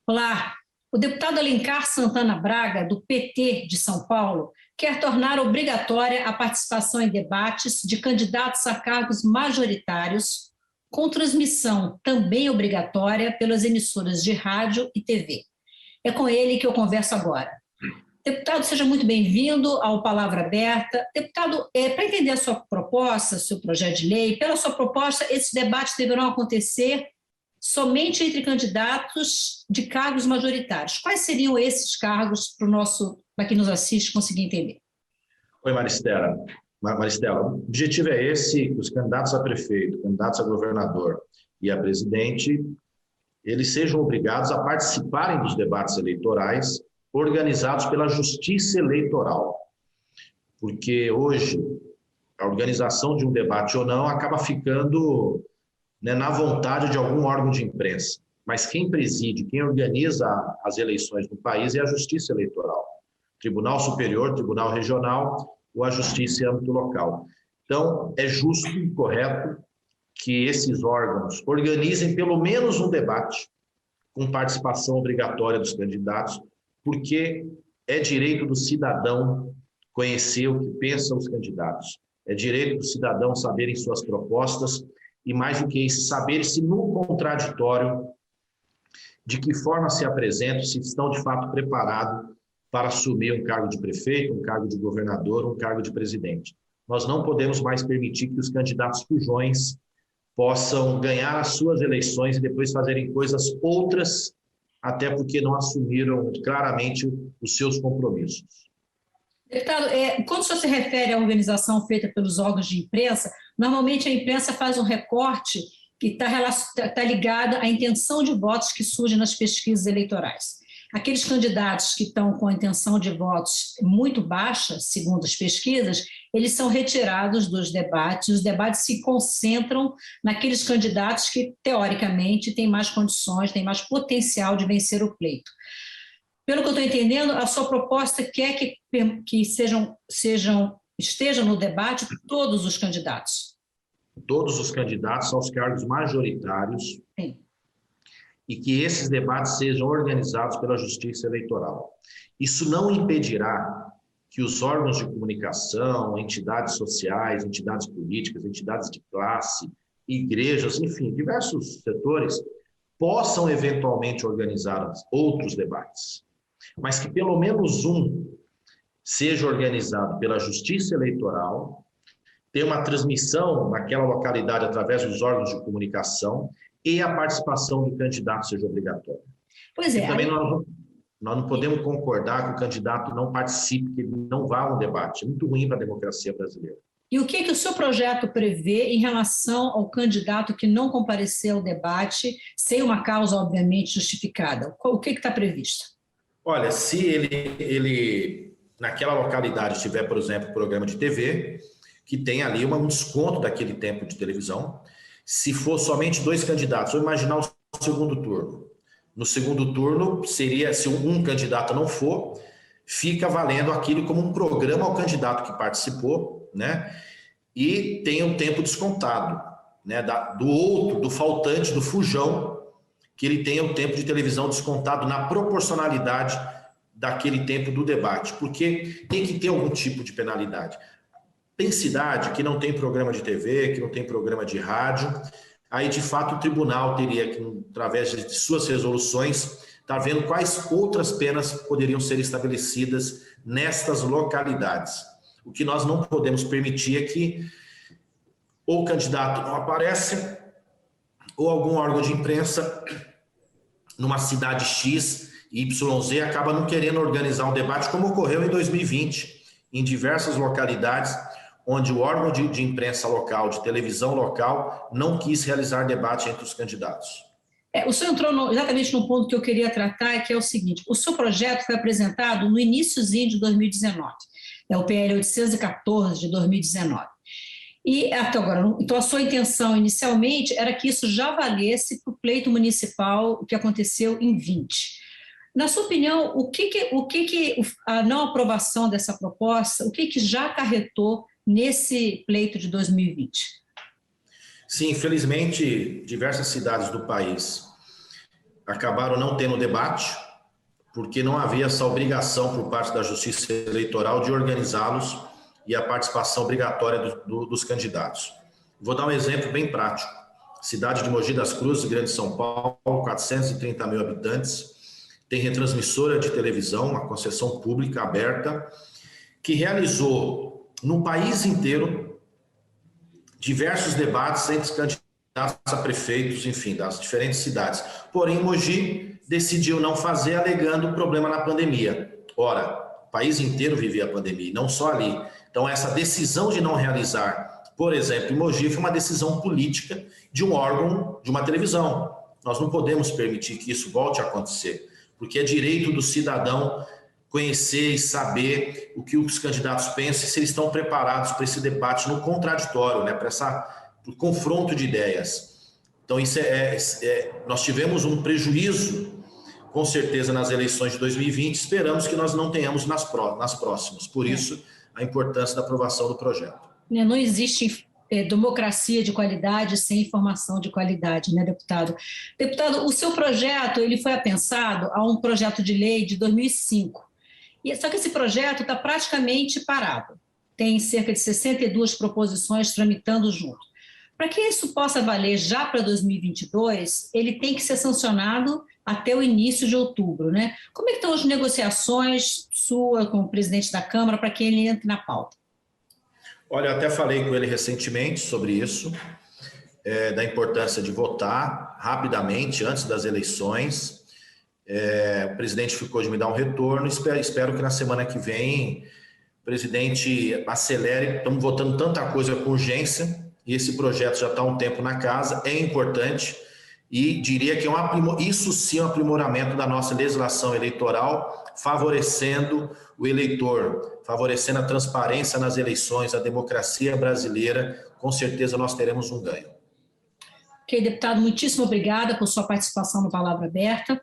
Olá, o deputado Alencar Santana Braga, do PT de São Paulo, quer tornar obrigatória a participação em debates de candidatos a cargos majoritários, com transmissão também obrigatória pelas emissoras de rádio e TV. É com ele que eu converso agora. Deputado, seja muito bem-vindo ao Palavra Aberta. Deputado, para entender a sua proposta, seu projeto de lei, pela sua proposta, esses debates deverão acontecer somente entre candidatos de cargos majoritários. Quais seriam esses cargos para quem nos assiste conseguir entender? Oi, Maristela. O objetivo é esse: os candidatos a prefeito, candidatos a governador e a presidente, eles sejam obrigados a participarem dos debates eleitorais organizados pela Justiça Eleitoral. Porque hoje, a organização de um debate ou não acaba ficando na vontade de algum órgão de imprensa. Mas quem preside, quem organiza as eleições no país é a Justiça Eleitoral. Tribunal Superior, Tribunal Regional ou a Justiça em âmbito local. Então, é justo e correto que esses órgãos organizem pelo menos um debate com participação obrigatória dos candidatos, porque é direito do cidadão conhecer o que pensam os candidatos. É direito do cidadão saberem suas propostas e, mais do que isso, saber se no contraditório, de que forma se apresentam, se estão de fato preparados para assumir um cargo de prefeito, um cargo de governador, um cargo de presidente. Nós não podemos mais permitir que os candidatos fujões possam ganhar as suas eleições e depois fazerem coisas outras, até porque não assumiram claramente os seus compromissos. Deputado, quando o senhor se refere à organização feita pelos órgãos de imprensa, normalmente a imprensa faz um recorte que está ligado à intenção de votos que surge nas pesquisas eleitorais. Aqueles candidatos que estão com a intenção de votos muito baixa, segundo as pesquisas, eles são retirados dos debates, os debates se concentram naqueles candidatos que, teoricamente, têm mais condições, têm mais potencial de vencer o pleito. Pelo que eu estou entendendo, a sua proposta quer que estejam no debate todos os candidatos. Todos os candidatos aos cargos majoritários. Sim. E que esses debates sejam organizados pela Justiça Eleitoral. Isso não impedirá que os órgãos de comunicação, entidades sociais, entidades políticas, entidades de classe, igrejas, enfim, diversos setores, possam eventualmente organizar outros debates, mas que pelo menos um seja organizado pela Justiça Eleitoral, ter uma transmissão naquela localidade através dos órgãos de comunicação e a participação do candidato seja obrigatória. Pois é. E também nós não podemos concordar que o candidato não participe, que ele não vá ao debate. É muito ruim para a democracia brasileira. E o que o seu projeto prevê em relação ao candidato que não compareceu ao debate, sem uma causa, obviamente, justificada? O que está previsto? Olha, se ele naquela localidade tiver, por exemplo, programa de TV, que tem ali um desconto daquele tempo de televisão. Se for somente 2 candidatos, vou imaginar o segundo turno. No segundo turno, seria, se um candidato não for, fica valendo aquilo como um programa ao candidato que participou, né? E tem um tempo descontado, né? Do faltante, do fujão, que ele tenha o tempo de televisão descontado na proporcionalidade daquele tempo do debate, porque tem que ter algum tipo de penalidade. Tem cidade que não tem programa de TV, que não tem programa de rádio, aí de fato o tribunal teria que, através de suas resoluções, estar vendo quais outras penas poderiam ser estabelecidas nestas localidades. O que nós não podemos permitir é que ou o candidato não aparece, ou algum órgão de imprensa, numa cidade X, YZ, acaba não querendo organizar um debate, como ocorreu em 2020, em diversas localidades, onde o órgão de imprensa local, de televisão local, não quis realizar debate entre os candidatos. O senhor entrou exatamente no ponto que eu queria tratar, que é o seguinte: o seu projeto foi apresentado no iniciozinho de 2019, é o PL 814 de 2019. E até agora, então a sua intenção inicialmente era que isso já valesse para o pleito municipal que aconteceu em 20. Na sua opinião, o que a não aprovação dessa proposta, o que já acarretou nesse pleito de 2020? Sim, infelizmente, diversas cidades do país acabaram não tendo debate, porque não havia essa obrigação por parte da Justiça Eleitoral de organizá-los e a participação obrigatória dos candidatos. Vou dar um exemplo bem prático. Cidade de Mogi das Cruzes, Grande São Paulo, 430 mil habitantes, tem retransmissora de televisão, uma concessão pública aberta, que realizou no país inteiro diversos debates entre candidatos a prefeitos, enfim, das diferentes cidades. Porém, Mogi decidiu não fazer, alegando problema na pandemia. Ora, o país inteiro vivia a pandemia, não só ali. Então, essa decisão de não realizar, por exemplo, em Mogi, foi uma decisão política de um órgão, de uma televisão. Nós não podemos permitir que isso volte a acontecer, porque é direito do cidadão conhecer e saber o que os candidatos pensam e se eles estão preparados para esse debate no contraditório, né, para o confronto de ideias. Então, isso nós tivemos um prejuízo, com certeza, nas eleições de 2020, esperamos que nós não tenhamos nas próximas. Por isso, a importância da aprovação do projeto. Não existe democracia de qualidade sem informação de qualidade, né, deputado? Deputado, o seu projeto ele foi apensado a um projeto de lei de 2005. Só que esse projeto está praticamente parado. Tem cerca de 62 proposições tramitando junto. Para que isso possa valer já para 2022, ele tem que ser sancionado até o início de outubro, né? Como é que estão as negociações sua com o presidente da Câmara para que ele entre na pauta? Olha, eu até falei com ele recentemente sobre isso, da importância de votar rapidamente antes das eleições. O presidente ficou de me dar um retorno, espero que na semana que vem o presidente acelere. Estamos votando tanta coisa com urgência e esse projeto já está há um tempo na casa, é importante e diria que isso sim é um aprimoramento da nossa legislação eleitoral, favorecendo o eleitor, favorecendo a transparência nas eleições, a democracia brasileira. Com certeza nós teremos um ganho. Ok, deputado, muitíssimo obrigada por sua participação no Palavra Aberta.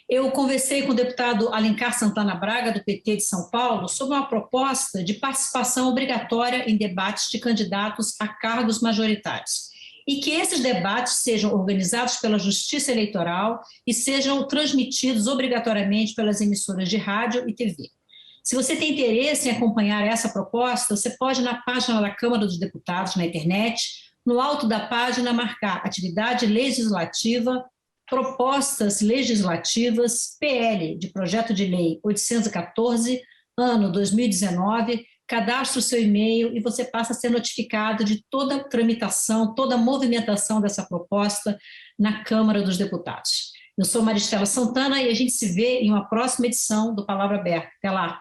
Eu conversei com o deputado Alencar Santana Braga, do PT de São Paulo, sobre uma proposta de participação obrigatória em debates de candidatos a cargos majoritários e que esses debates sejam organizados pela Justiça Eleitoral e sejam transmitidos obrigatoriamente pelas emissoras de rádio e TV. Se você tem interesse em acompanhar essa proposta, você pode, na página da Câmara dos Deputados, na internet, no alto da página, marcar Atividade Legislativa, Propostas Legislativas, PL, de Projeto de Lei 814, ano 2019, cadastre o seu e-mail e você passa a ser notificado de toda a tramitação, toda a movimentação dessa proposta na Câmara dos Deputados. Eu sou Maristela Santana e a gente se vê em uma próxima edição do Palavra Aberta. Até lá!